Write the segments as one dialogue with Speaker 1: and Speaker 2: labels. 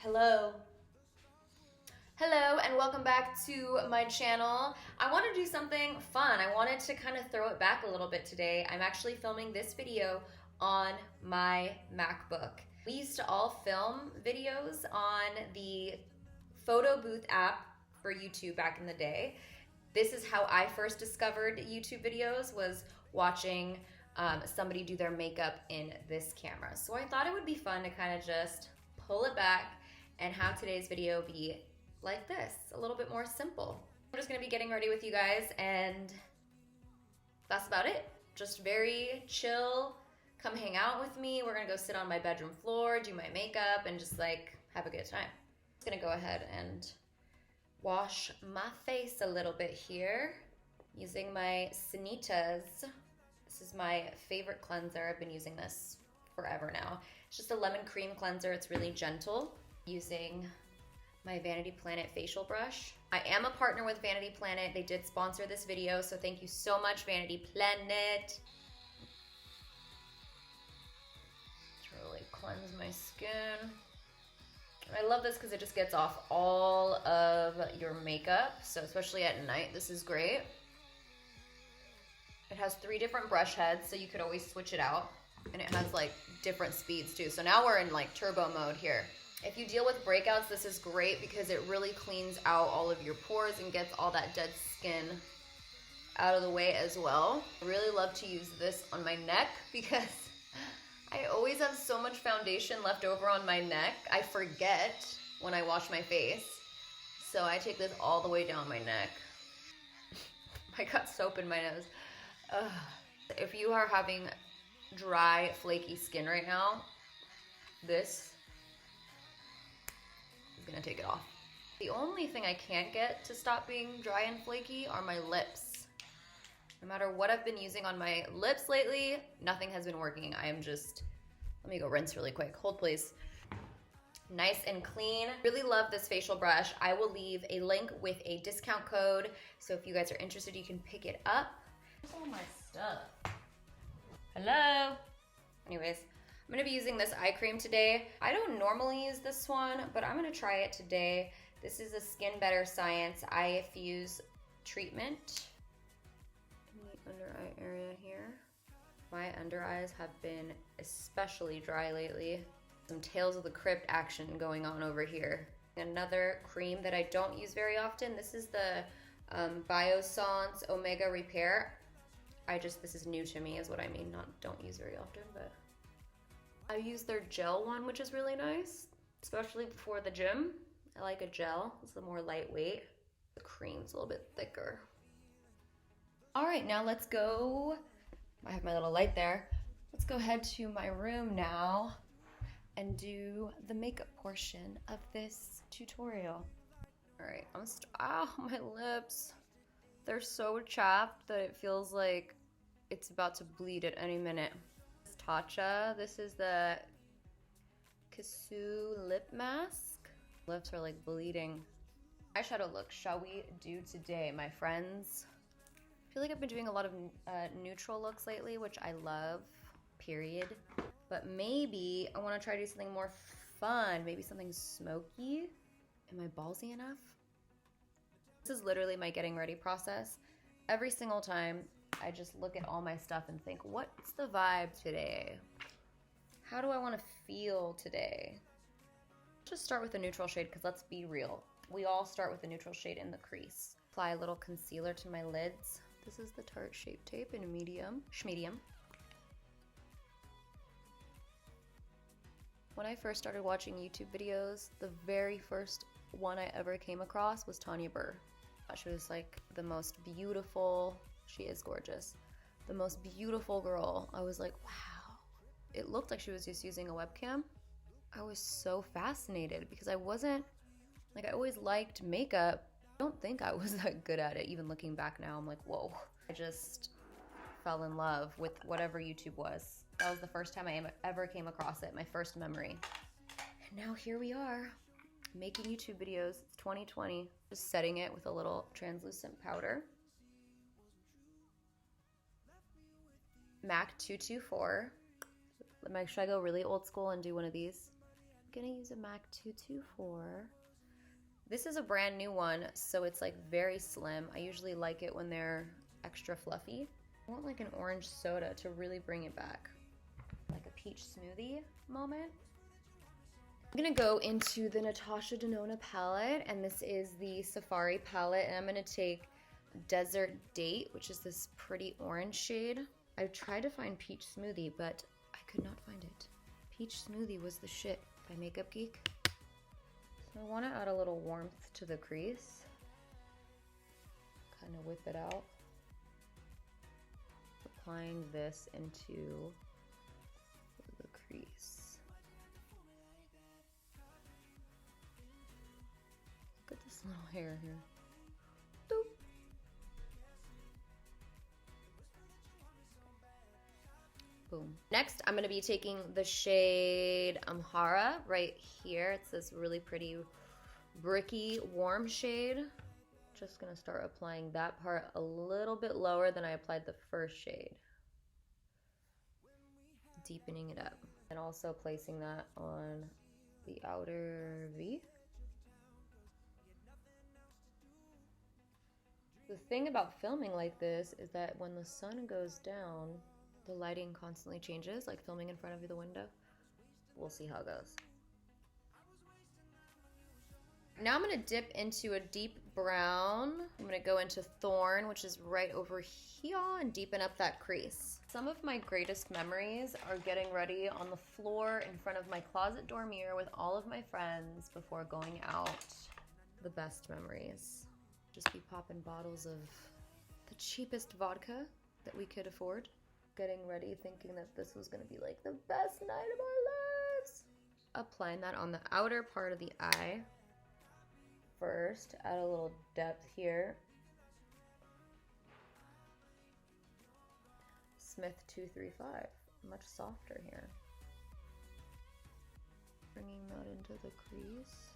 Speaker 1: Hello. Hello and welcome back to my channel. I want to do something fun. I wanted to kind of throw it back a little bit today. I'm actually filming this video on my MacBook. We used to all film videos on the photo booth app for YouTube back in the day. This is how I first discovered YouTube videos, was watching somebody do their makeup in this camera. So I thought it would be fun to kind of just pull it back and have today's video be like this, a little bit more simple. I'm just gonna be getting ready with you guys and that's about it. Just very chill, come hang out with me. We're gonna go sit on my bedroom floor, do my makeup, and just like have a good time. I'm just gonna go ahead and wash my face a little bit here using my SANITAS. This is my favorite cleanser. I've been using this forever now. It's just a lemon cream cleanser. It's really gentle. Using my Vanity Planet facial brush. I am a partner with Vanity Planet. They did sponsor this video, so thank you so much, Vanity Planet. To really cleanse my skin. I love this because it just gets off all of your makeup, so especially at night, this is great. It has 3 different brush heads, so you could always switch it out. And it has like different speeds too. So now we're in like turbo mode here. If you deal with breakouts, this is great because it really cleans out all of your pores and gets all that dead skin out of the way as well. I really love to use this on my neck because I always have so much foundation left over on my neck. I forget when I wash my face. So I take this all the way down my neck. I got soap in my nose. If you are having dry, flaky skin right now, this is gonna take it off. The only thing I can't get to stop being dry and flaky are my lips. No matter what I've been using on my lips lately, nothing has been working. I am just, let me go rinse really quick. Hold please. Nice and clean. Really love this facial brush. I will leave a link with a discount code. So if you guys are interested, you can pick it up. Where's all my stuff? Hello? Anyways, I'm gonna be using this eye cream today. I don't normally use this one, but I'm gonna try it today. This is a Skin Better Science INTERFUSE treatment in the under eye area here. My under eyes have been especially dry lately. Some Tales of the Crypt action going on over here. Another cream that I don't use very often. This is the BIOSSANCE Omega Repair. This is new to me is what I mean, not don't use very often, but I use their gel one, which is really nice, especially before the gym. I like a gel, it's a more lightweight. The cream's a little bit thicker. All right, now let's go. I have my little light there. Let's go head to my room now and do the makeup portion of this tutorial. All right, ow, my lips. They're so chapped that it feels like it's about to bleed at any minute. This TATCHA, this is the KISSU lip mask. Lips are like bleeding. Eyeshadow look shall we do today, my friends? I feel like I've been doing a lot of neutral looks lately, which I love, period. But maybe I want to try to do something more fun, maybe something smoky. Am I ballsy enough? This is literally my getting ready process. Every single time, I just look at all my stuff and think, what's the vibe today? How do I want to feel today? Just start with a neutral shade, because let's be real. We all start with a neutral shade in the crease. Apply a little concealer to my lids. This is the Tarte Shape Tape in a medium. When I first started watching YouTube videos, the very first one I ever came across was Tanya Burr. She was like the most beautiful, she is gorgeous, the most beautiful girl. I was like, wow. It looked like she was just using a webcam. I was so fascinated because I wasn't, like I always liked makeup. I don't think I was that good at it. Even looking back now, I'm like, whoa. I just fell in love with whatever YouTube was. That was the first time I ever came across it, my first memory. And now here we are, making YouTube videos. It's 2020. Just setting it with a little translucent powder. MAC 224. Should I go really old school and do one of these? gonna use a MAC 224. This is a brand new one, so it's like very slim. I usually like it when they're extra fluffy. I want like an orange soda to really bring it back. Like a peach smoothie moment. I'm gonna go into the NATASHA DENONA palette, and this is the Safari palette, and I'm gonna take Desert Date, which is this pretty orange shade. I've tried to find peach smoothie, but I could not find it. Peach smoothie was the shit by Makeup Geek. So I want to add a little warmth to the crease. Kind of whip it out. Applying this into the crease. Look at this little hair here. Doop. Boom. Next, I'm going to be taking the shade Amhara right here. It's this really pretty bricky warm shade. Just going to start applying that part a little bit lower than I applied the first shade. Deepening it up. And also placing that on the outer V. The thing about filming like this is that when the sun goes down, the lighting constantly changes, like filming in front of the window. We'll see how it goes. Now I'm gonna dip into a deep brown. I'm gonna go into Thorn, which is right over here, and deepen up that crease. Some of my greatest memories are getting ready on the floor in front of my closet door mirror with all of my friends before going out. The best memories. Just be popping bottles of the cheapest vodka that we could afford. Getting ready thinking that this was gonna be like the best night of our lives. Applying that on the outer part of the eye. First, add a little depth here. Smith 235, much softer here. Bringing that into the crease.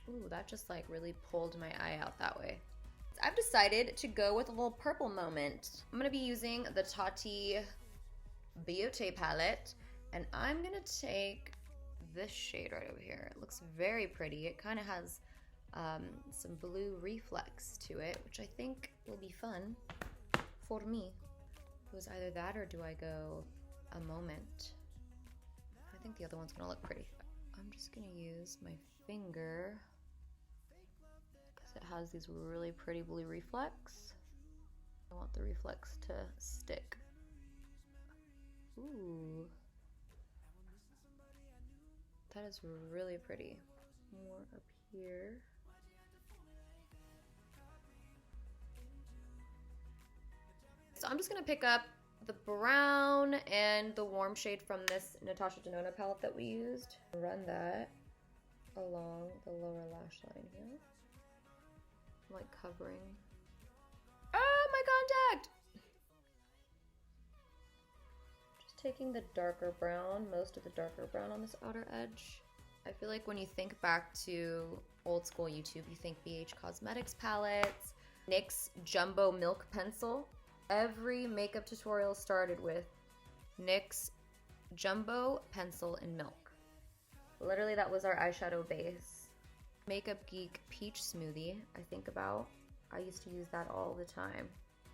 Speaker 1: Ooh, that just like really pulled my eye out that way. I've decided to go with a little purple moment. I'm gonna be using the TATI Beauté palette, and I'm gonna take this shade right over here. It looks very pretty. It kind of has some blue reflex to it, which I think will be fun for me. It was either that or do I go a moment? I think the other one's gonna look pretty. I'm just gonna use my finger because it has these really pretty blue reflex. I want the reflex to stick. Ooh, that is really pretty. More up here. So I'm just gonna pick up the brown and the warm shade from this NATASHA DENONA palette that we used. Run that along the lower lash line here. I'm like covering. Oh, my contact! Just taking the darker brown, most of the darker brown on this outer edge. I feel like when you think back to old school YouTube, you think BH Cosmetics palettes, NYX Jumbo Milk Pencil. Every makeup tutorial started with NYX Jumbo Pencil and Milk. Literally, that was our eyeshadow base. Makeup Geek Peach Smoothie, I think about. I used to use that all the time.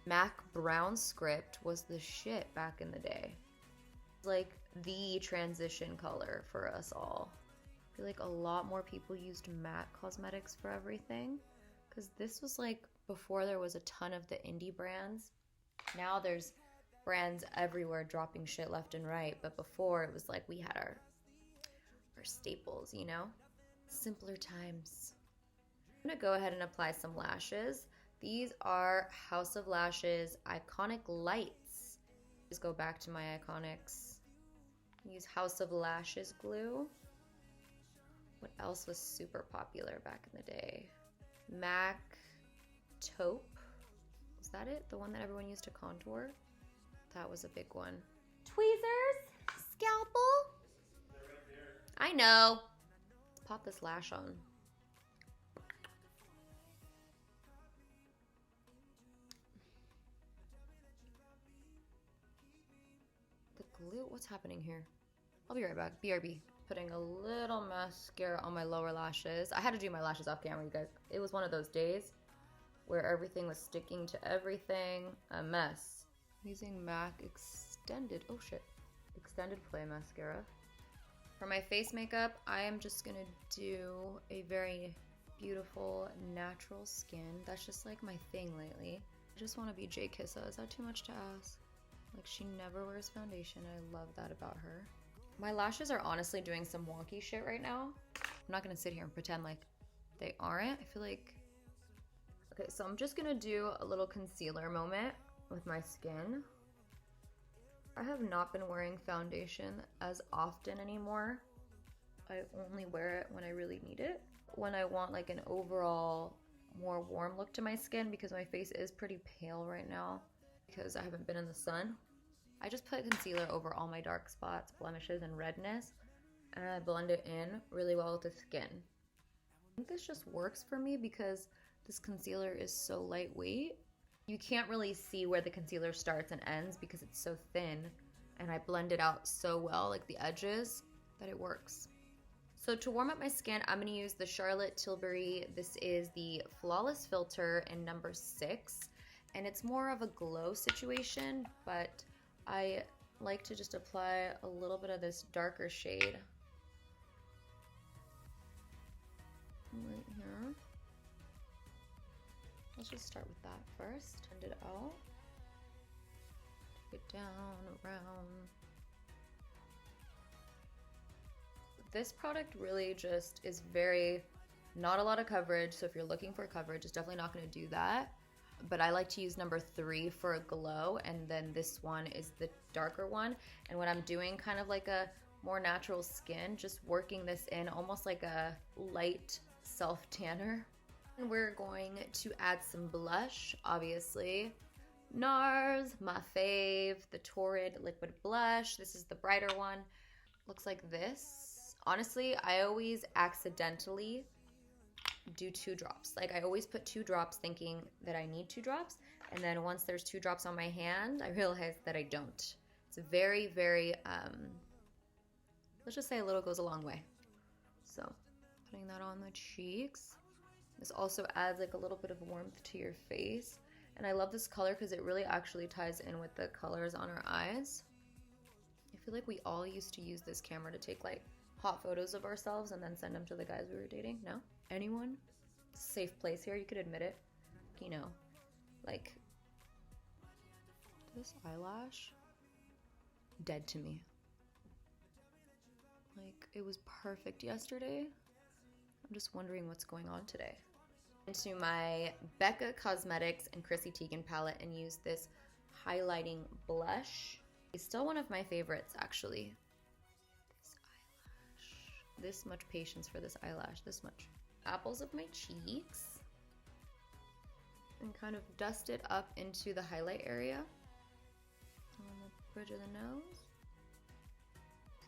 Speaker 1: MAC Brown Script was the shit back in the day. It was like the transition color for us all. I feel like a lot more people used MAC Cosmetics for everything, because this was like before there was a ton of the indie brands. Now there's brands everywhere dropping shit left and right, but before it was like we had our staples, you know? Simpler times. I'm gonna go ahead and apply some lashes. These are House of Lashes Iconic Lights. Just go back to my Iconics. Use House of Lashes glue. What else was super popular back in the day? MAC Taupe. Was that it? The one that everyone used to contour? That was a big one. Tweezers? Scalpel? They're right there. I know. Let's pop this lash on. glue. What's happening here? I'll be right back. BRB. Putting a little mascara on my lower lashes. I had to do my lashes off camera, you guys. It was one of those days where everything was sticking to everything. A mess. Using MAC Extended, oh shit, Extended Play Mascara. For my face makeup, I am just gonna do a very beautiful natural skin. That's just like my thing lately. I just want to be KISSU. Is that too much to ask? Like, she never wears foundation. I love that about her. My lashes are honestly doing some wonky shit right now. I'm not gonna sit here and pretend like they aren't. I feel like... Okay, so I'm just gonna do a little concealer moment with my skin. I have not been wearing foundation as often anymore. I only wear it when I really need it. When I want like an overall more warm look to my skin, because my face is pretty pale right now because I haven't been in the sun. I just put concealer over all my dark spots, blemishes, and redness, and I blend it in really well with the skin. I think this just works for me because this concealer is so lightweight. You can't really see where the concealer starts and ends because it's so thin, and I blend it out so well, like the edges, that it works. So to warm up my skin, I'm gonna use the Charlotte Tilbury. This is the Flawless Filter in number 6, and it's more of a glow situation, but I like to just apply a little bit of this darker shade right here. Let's just start with that first. Blend it out. Take it down, around. This product really just is very, not a lot of coverage, so if you're looking for coverage, it's definitely not going to do that. But I like to use number 3 for a glow, and then this one is the darker one. And when I'm doing kind of like a more natural skin, just working this in almost like a light self-tanner. And we're going to add some blush, obviously. NARS, my fave, the Torrid liquid blush. This is the brighter one. Looks like this. Honestly, I always accidentally do 2 drops. Like, I always put 2 drops thinking that I need 2 drops, and then once there's 2 drops on my hand, I realize that I don't. It's very, very, let's just say a little goes a long way. So, putting that on the cheeks. This also adds like a little bit of warmth to your face, and I love this color because it really actually ties in with the colors on our eyes. I feel like we all used to use this camera to take like hot photos of ourselves and then send them to the guys we were dating. No? Anyone? Safe place here, you could admit it. You know, like, this eyelash, dead to me. Like, it was perfect yesterday. I'm just wondering what's going on today. Into my BECCA Cosmetics and CHRISSY TEIGEN palette and use this highlighting blush. It's still one of my favorites, actually. This eyelash. This much patience for this eyelash, this much. Apples of my cheeks. And kind of dust it up into the highlight area. On the bridge of the nose.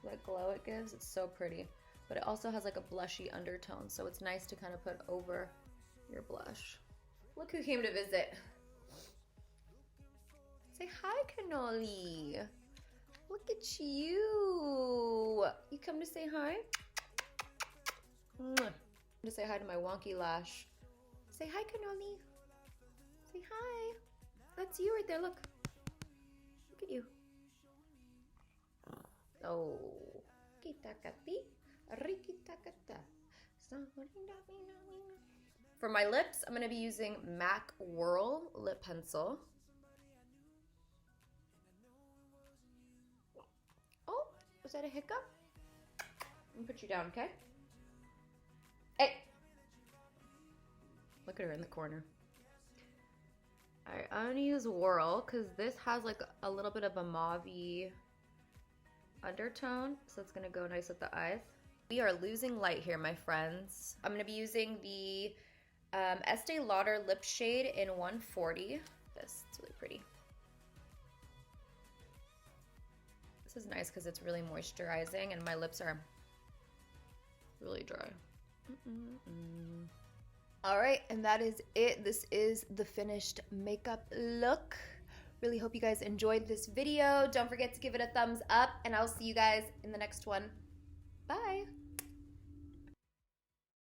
Speaker 1: So that glow it gives, it's so pretty. But it also has like a blushy undertone, so it's nice to kind of put over your blush. Look who came to visit. Say hi, Cannoli. Look at you. You come to say hi? Mwah. To say hi to my wonky lash. Say hi, Cannoli. Say hi. That's you right there, look. Look at you. Oh. For my lips, I'm going to be using MAC WHIRL lip pencil. Oh, was that a hiccup? I'm going to put you down, okay? Hey! Look at her in the corner. Alright, I'm going to use WHIRL because this has like a little bit of a mauve-y undertone, so it's going to go nice with the eyes. We are losing light here, my friends. I'm going to be using the Estee Lauder lip shade in 140. It's really pretty. This is nice because it's really moisturizing and my lips are really dry. All right, and that is it. This is the finished makeup look. Really hope you guys enjoyed this video. Don't forget to give it a thumbs up, and I'll see you guys in the next one. Bye.